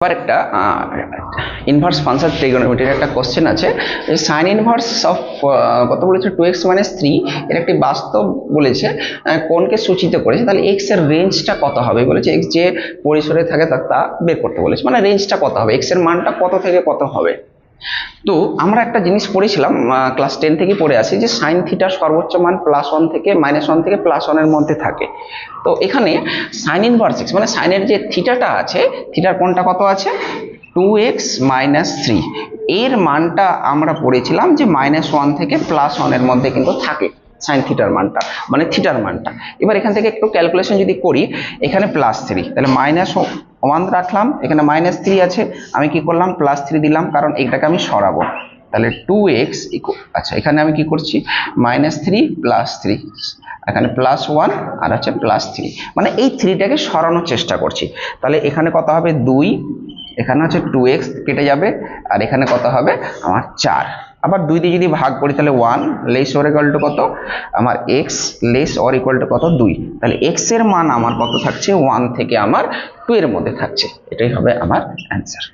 আবার একটা inverse function ট্রিগোনোমেট্রির একটা কোশ্চেন আছে, সাইন ইনভার্স অফ কত বলেছে 2x - 3 এর একটি বাস্তব বলেছে কোণকে সূচিত করেছে, তাহলে x এর রেঞ্জটা কত হবে বলেছে, x যে পরিসরে থাকে তা বের করতে বলেছে, মানে রেঞ্জটা কত হবে, x এর মানটা কত থেকে কত হবে। তো আমরা একটা জিনিস পড়েছিলাম ক্লাস 10 থেকে পড়ে আসি যে সাইন থিটার সর্বোচ্চ মান +1 থেকে -1 থেকে +1 এর মধ্যে থাকে। তো এখানে সাইন ইনভার্স x মানে সাইনের যে থিটাটা আছে, থিটার কোণটা কত আছে 2x - 3, এর মানটা আমরা পড়েছিলাম যে -1 থেকে +1 এর মধ্যে কিন্তু থাকে সাইন থিটার মানটা, মানে থিটার মানটা। এবার এখান থেকে একটু ক্যালকুলেশন যদি করি, এখানে +3 তাহলে -1 রাখলাম, এখানে -3 আছে, আমি কি করলাম +3 দিলাম, কারণ এটাকে আমি সরাবো। তাহলে 2x আচ্ছা এখানে আমি কি করছি -3 +3, এখানে +1 আর আছে +3, মানে এই 3টাকে সরানোর চেষ্টা করছি। তাহলে এখানে কত হবে 2, এখানে হচ্ছে 2x কেটে যাবে, আর এখানে কত হবে আমার 4। আবার 2 দিয়ে যদি ভাগ করি তাহলে 1 লেস অর ইকুয়াল টু কত আমার x less or equal to কত 2, তাহলে x এর মান আমার কত থাকছে 1 থেকে আমার 2 এর মধ্যে থাকছে, এটাই হবে আমার অ্যান্সার।